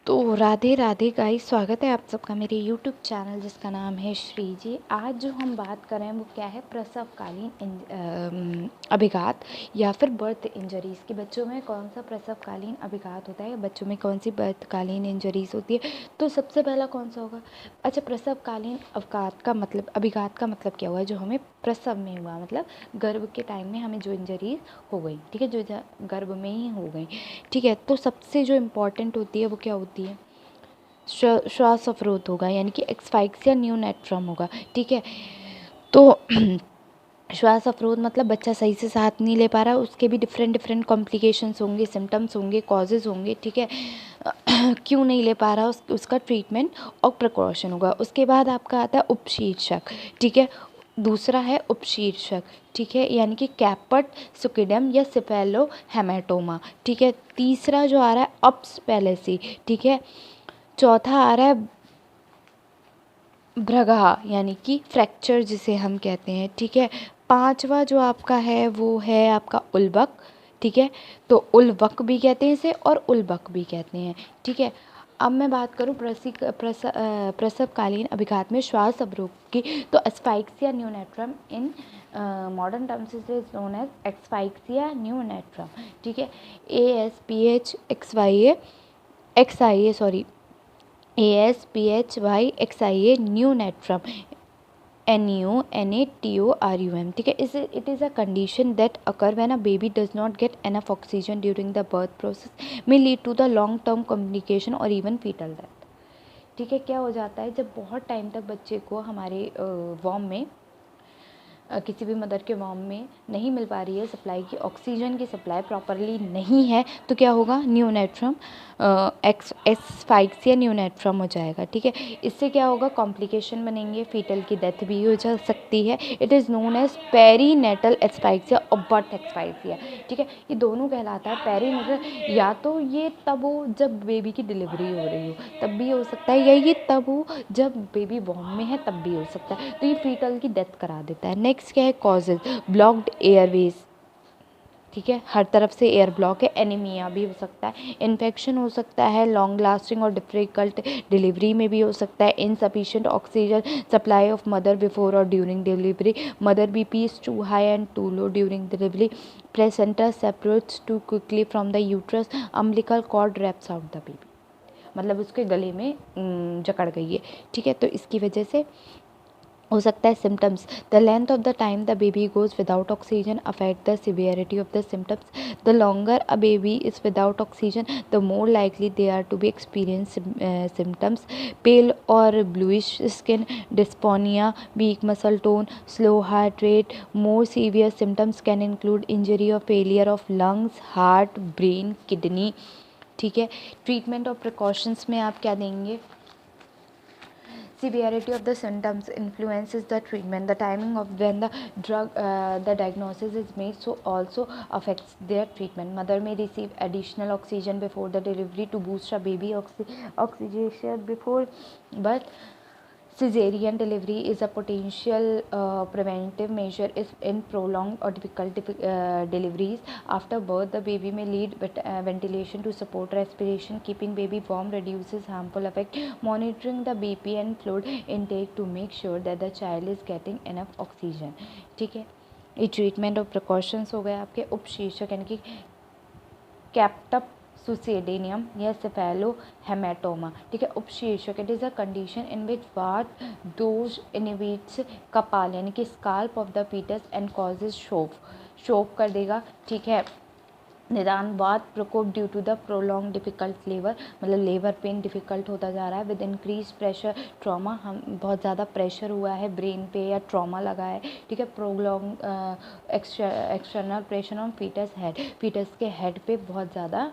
तो राधे राधे गाइस, स्वागत है आप सबका मेरे यूट्यूब चैनल जिसका नाम है श्री जी। आज जो हम बात कर रहे हैं वो क्या है, प्रसवकालीन अभिघात या फिर बर्थ इंजरीज़ कि बच्चों में कौन सा प्रसवकालीन अभिघात होता है या बच्चों में कौन सी बर्थकालीन इंजरीज़ होती है। तो सबसे पहला कौन सा होगा? अच्छा, प्रसवकालीन अभिघात का मतलब क्या हुआ? जो हमें प्रसव में हुआ, मतलब गर्भ के टाइम में हमें जो इंजरीज हो गई, ठीक है, जो गर्भ में ही हो गई, ठीक है। तो सबसे जो इम्पॉर्टेंट होती है वो क्या होती है? श्वास अवरोध होगा, यानी कि एक्सफाइक्सिया न्यूनेफ्रम होगा, ठीक है। तो श्वास अवरोध मतलब बच्चा सही से सांस नहीं ले पा रहा, उसके भी डिफरेंट डिफरेंट कॉम्प्लिकेशंस होंगे, सिम्टम्स होंगे, कॉजेज़ होंगे, ठीक है। क्यों नहीं ले पा रहा, उसका ट्रीटमेंट और प्रिकॉशन होगा। उसके बाद आपका आता है उपशीर्षक, ठीक है। दूसरा है उपशीर्षक, ठीक है, यानी कि कैपट सुकिडम या सिफेलो हेमाटोमा, ठीक है। तीसरा जो आ रहा है अप्स पैलेसी, ठीक है। चौथा आ रहा है भ्रगा, यानी कि फ्रैक्चर जिसे हम कहते हैं, ठीक है। पांचवा जो आपका है वो है आपका उल्बक, ठीक है। तो उल्बक भी कहते हैं इसे और उल्बक भी कहते हैं, ठीक है। अब मैं बात करूं प्रसवकालीन अभिघात में श्वास अवरोध की, तो asphyxia neonatorum in modern terms is known as asphyxia neonatorum, ठीक है। ASPHXYA sorry ASPHYXIA neonatorum NUNATORUM, ठीक है। It is a condition that occur when a baby does not get enough oxygen during the birth process, may lead to the long term complication or even fetal death, ठीक है। क्या हो जाता है, जब बहुत टाइम तक बच्चे को हमारे वॉर्म में किसी भी मदर के वॉर्म में नहीं मिल पा रही है सप्लाई की, ऑक्सीजन की सप्लाई प्रॉपरली नहीं है, तो क्या होगा, न्यूनेट्रम एस्फाइक्सिया न्यूनेट्रम हो जाएगा, ठीक है। इससे क्या होगा, कॉम्प्लिकेशन बनेंगे, फीटल की डेथ भी हो जा सकती है। It is known as perinatal asphyxia और बर्थ एस्फाइक्सिया, ठीक है। ये दोनों कहलाता है पेरीनेटल, या तो ये तब हो जब बेबी की डिलीवरी हो रही हो तब भी हो सकता है, या ये तब हो जब बेबी वॉर्म में है तब भी हो सकता है, तो ये फीटल की डेथ करा देता है। नेक्स्ट क्या है, कॉजेज, ब्लॉक्ड एयरवेज, ठीक है, हर तरफ से एयर ब्लॉक है। एनीमिया भी हो सकता है, इन्फेक्शन हो सकता है, लॉन्ग लास्टिंग और डिफिकल्ट डिलीवरी में भी हो सकता है। Insufficient oxygen supply of mother before और during delivery, mother BP is too high and too low during delivery, placenta separates too quickly from the uterus, umbilical cord wraps out the baby, मतलब उसके गले में जकड़ गई है, ठीक है। तो इसकी वजह से हो सकता है symptoms, the length of the time the baby goes without oxygen affect the severity of the symptoms, the longer a baby is without oxygen the more likely they are to be experience symptoms, pale और bluish skin, dyspnoea, weak muscle tone, slow heart rate. More severe symptoms can include injury और failure of lungs, heart, brain, kidney, ठीक है। Treatment और precautions में आप क्या देंगे? Severity of the symptoms influences the treatment. The timing of when the diagnosis is made so also affects their treatment. Mother may receive additional oxygen before the delivery to boost a baby oxygenation before birth. Cesarean delivery is a potential preventive measure if in prolonged or difficult deliveries. After birth, the baby may need ventilation to support respiration. Keeping baby warm reduces harmful effect. Monitoring the BP and fluid intake to make sure that the child is getting enough oxygen, ठीक है। ये treatment और precautions हो गए आपके। उपशीर्षक यानी कि कैप्टप सुसेडेनियम या सेफेलो हेमाटोमा, ठीक है। उपशीर्षक, it is a condition in which what those inhibits कपाल यानी कि scalp of the fetus and causes शोफ कर देगा, ठीक है। निदानवाद प्रकोप due to the prolong difficult labour, मतलब लेबर पेन डिफिकल्ट होता जा रहा है। विद इंक्रीज प्रेशर ट्रॉमा, हम बहुत ज़्यादा प्रेशर हुआ है ब्रेन पे या ट्रॉमा लगा है, ठीक है। Prolong external pressure on foetus head, foetus के हेड पे बहुत ज़्यादा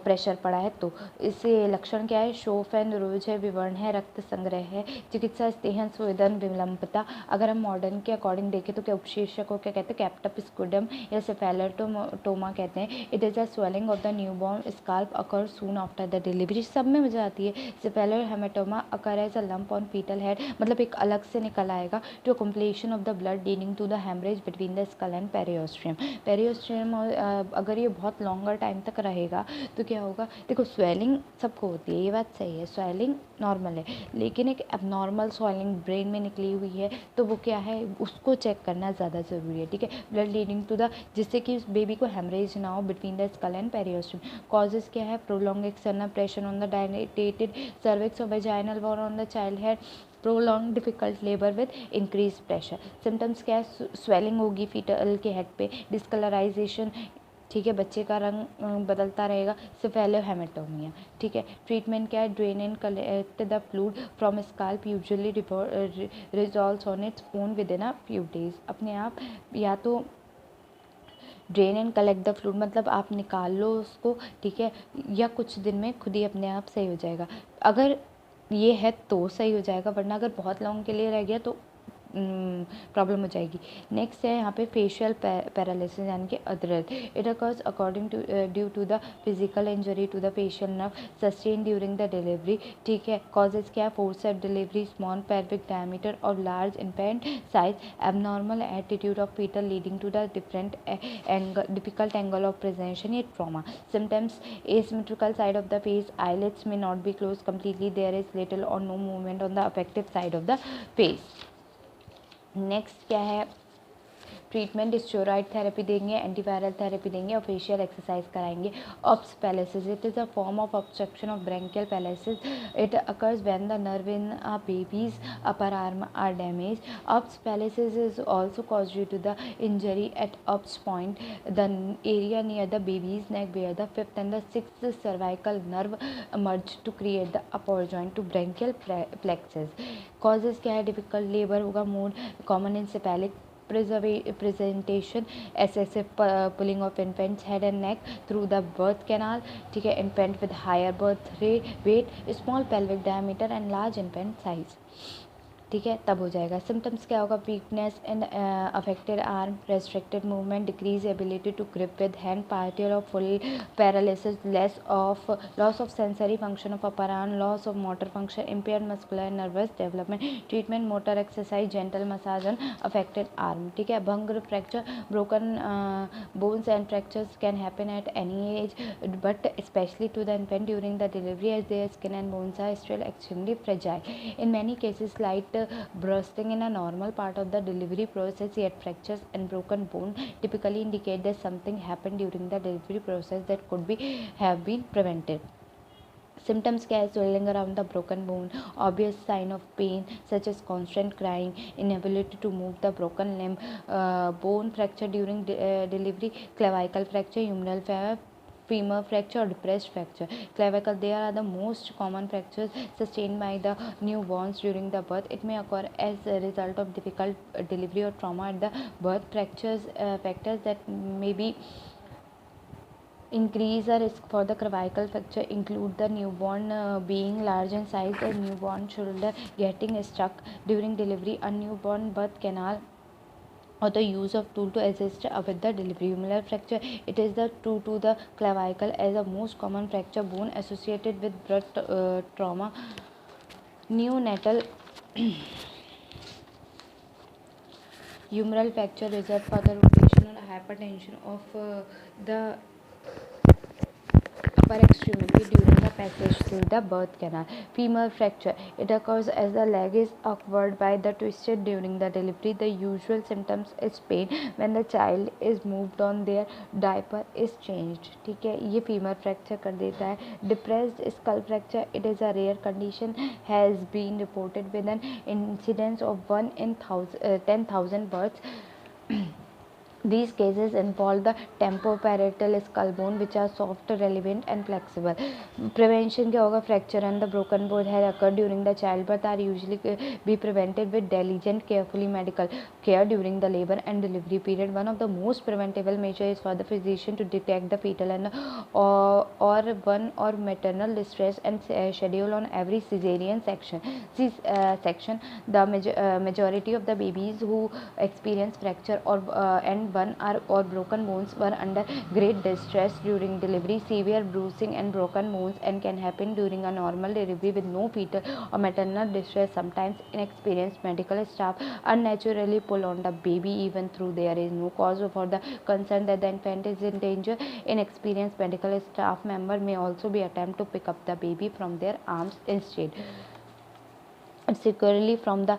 प्रेशर पड़ा है। तो इससे लक्षण क्या है? शोफ एंड रोज है, विवरण है, रक्त संग्रह है, चिकित्सा स्तेहन स्वेदन विलंबता। अगर हम मॉडर्न के अकॉर्डिंग देखें तो क्या उपशीर्षक को क्या कहते हैं? कैप्टप स्कुडम या सेफेलोटोमा कहते हैं। It is a swelling of the newborn scalp occur soon after the delivery, सब में मजा आती है। Cephalohematoma occur as a lump on fetal head, मतलब एक अलग से निकल आएगा। To completion of the blood leading to the haemorrhage between the skull and periosteum. Periosteum अगर ये बहुत लॉन्गर टाइम तक रहेगा तो तो क्या होगा, देखो स्वेलिंग सबको होती है, ये बात सही है, स्वेलिंग नॉर्मल है, लेकिन एक एबनॉर्मल स्वेलिंग ब्रेन में निकली हुई है तो वो क्या है, उसको चेक करना ज़्यादा ज़रूरी है, ठीक है। ब्लड लीडिंग टू द, जिससे कि उस बेबी को हेमरेज ना हो between the skull and periosteum. Causes क्या है, prolong external pressure on the dilated cervix और vaginal wall on the child head, prolong difficult labour with increase pressure. Symptoms क्या है, स्वेलिंग होगी फीटल के हेड पे, डिस्कलराइजेशन, ठीक है, बच्चे का रंग बदलता रहेगा, सेफेलोहेमेटोमिया, ठीक है। ट्रीटमेंट क्या है, drain and collect the fluid from scalp, usually resolves on its own with in a few days. अपने आप या तो drain and collect the fluid मतलब आप निकाल लो उसको, ठीक है, या कुछ दिन में खुद ही अपने आप सही हो जाएगा। अगर ये है तो सही हो जाएगा, वरना अगर बहुत लॉन्ग के लिए रह गया तो प्रॉब्लम हो जाएगी। नेक्स्ट है यहाँ पे फेशियल पैरालिसिस यानी कि अधरत। It occurs according to due to the physical injury to the facial nerve sustain during the delivery, ठीक है। कॉजेज क्या है, forceps delivery, small pelvic diameter और large infant size, abnormal attitude of fetal leading to the different difficult angle of presentation, ये trauma. Symptoms, asymmetrical side of the face, eyelids may not be closed completely, there is little or no movement on the affected side of the face। Next क्या है, treatment steroid therapy देंगे, antiviral therapy देंगे और facial exercise कराएंगे। Erb's palsy, it is a form of obstruction of brachial palsy, it occurs when the nerve in a baby's upper arm are damage. Erb's palsy is also cause due to the injury at Erb's point, the area near the baby's neck where the fifth and the sixth cervical nerve merge to create the upper joint to brachial plexus. Causes क्या है, difficult labour होगा, mood common in cephalic presentation, excessive pulling of infant's head and neck through the birth canal, ठीक है, infant with higher birth weight, small pelvic diameter and large infant size, ठीक है, तब हो जाएगा। सिम्टम्स क्या होगा, weakness in affected arm, restricted movement, decrease ability to grip with hand, partial और full paralysis, loss of sensory function of upper arm, loss of motor function, impaired muscular nervous development. Treatment, motor exercise, gentle massage on affected arm, ठीक है। भंग, fracture, broken bones and fractures can happen at any age but specially to the infant during the delivery as their skin and bones are still extremely fragile. In many cases, slight bursting in a normal part of the delivery process, yet fractures and broken bone typically indicate that something happened during the delivery process that could have been prevented. Symptoms क्या है, swelling around the broken bone, obvious sign of pain such as constant crying, inability to move the broken limb, bone fracture during delivery, clavicle fracture, humeral femur fracture or depressed fracture. Clavicle, they are the most common fractures sustained by the newborns during the birth. It may occur as a result of difficult delivery or trauma at the birth. Factors that may be increase the risk for the clavicle fracture include the newborn being large in size, the newborn shoulder getting stuck during delivery, a newborn birth canal, or the use of tool to assist with the delivery. Humeral fracture, it is the true to the clavicle as the most common fracture bone associated with birth trauma. Neonatal humeral fracture results for the rotational hypertension of the upper extremity during the passage through the birth canal. Femur fracture, it occurs as the leg is awkward by the twisted during the delivery. The usual symptoms is pain when the child is moved on, their diaper is changed, ठीक है, ये femur fracture कर देता है. Depressed skull fracture, it is a rare condition, has been reported with an incidence of 1 in 10,000 births. These cases involve the temporoparietal skull bone which are soft, relevant and flexible. Prevention क्या होगा, fracture and the broken bone had occurred during the childbirth are usually be prevented with diligent, carefully medical care during the labor and delivery period. One of the most preventable measures is for the physician to detect the fetal and or one or maternal distress and schedule on every cesarean section. The majority of the babies who experience fracture or and birth one or broken bones were under great distress during delivery. Severe bruising and broken bones and can happen during a normal delivery with no fetal or maternal distress. Sometimes inexperienced medical staff unnaturally pull on the baby even though there is no cause for the concern that the infant is in danger. Inexperienced medical staff member may also be attempt to pick up the baby from their arms instead securely from the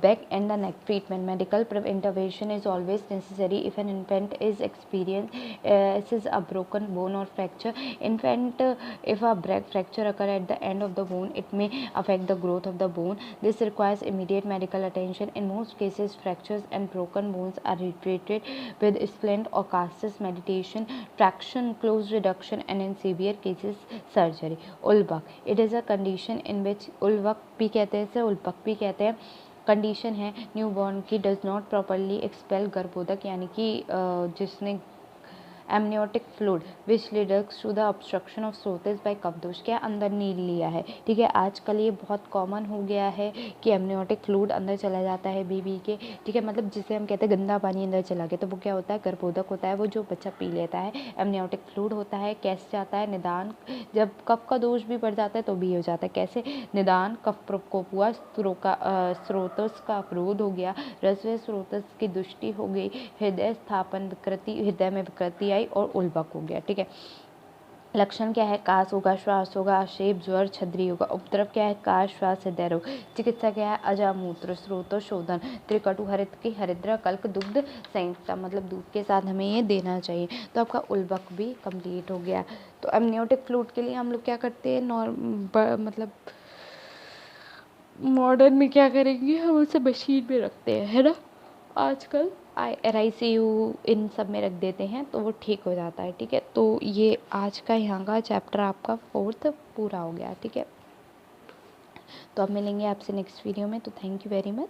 back and the neck. Treatment. Medical intervention is always necessary if an infant is experiences a broken bone or fracture. If a fracture occur at the end of the bone, it may affect the growth of the bone. This requires immediate medical attention. In most cases, fractures and broken bones are treated with splint or castus, medication, traction, close reduction, and in severe cases, surgery. उल्बक. It is a condition in which उल्बक भी कहते हैं, इसे उल्बक भी कहते हैं, condition है newborn की does not properly expel गर्भोदक यानी कि जिसने amniotic fluid which leads to the obstruction of स्रोतेस बाय कवदोष क्या अंदर नील लिया है। ठीक है, आजकल ये बहुत कॉमन हो गया है कि एमनियोटिक फ्लूइड अंदर चला जाता है बेबी के। ठीक है, मतलब जिसे हम कहते हैं गंदा पानी अंदर चला गया, तो वो क्या होता है, गर्भोदक होता है, वो जो बच्चा पी लेता है। एमनियोटिक फ्लूइड होता है, कैसे जाता है, निदान जब कफ का दोष भी बढ़ जाता है तो भी हो जाता है। कैसे, निदान कफ प्रकोप हुआ, स्रोतस का अवरोध हो गया, रसवे स्रोतस की दुष्टि हो गई, हृदय स्थापन विकृति, हृदय में विकृति और उल्बक हो गया। ठीक है, लक्षण क्या है, कास होगा, श्वास होगा, आक्षेप, ज्वर, छद्री होगा। उपद्रव क्या है, काश, श्वास, हृदय रोग। चिकित्सा क्या है, अजामूत्र, स्रोतोशोधन, त्रिकटु, हरित की हरिद्रा, कल्क, दुग्ध संयुक्ता, मतलब दूध के साथ हमें ये देना चाहिए। तो आपका उल्बक भी कंप्लीट हो गया। तो एमनियोटिक फ्लूइड के लिए हम लोग क्या करते हैं, मतलब मॉडर्न में क्या करेंगे, हम उसे मशीन में रखते हैं, है ना। आजकल RICU इन सब में रख देते हैं तो वो ठीक हो जाता है। ठीक है, तो ये आज का यहाँ का चैप्टर आपका 4th पूरा हो गया। ठीक है, तो अब मिलेंगे आपसे नेक्स्ट वीडियो में। तो थैंक यू वेरी मच।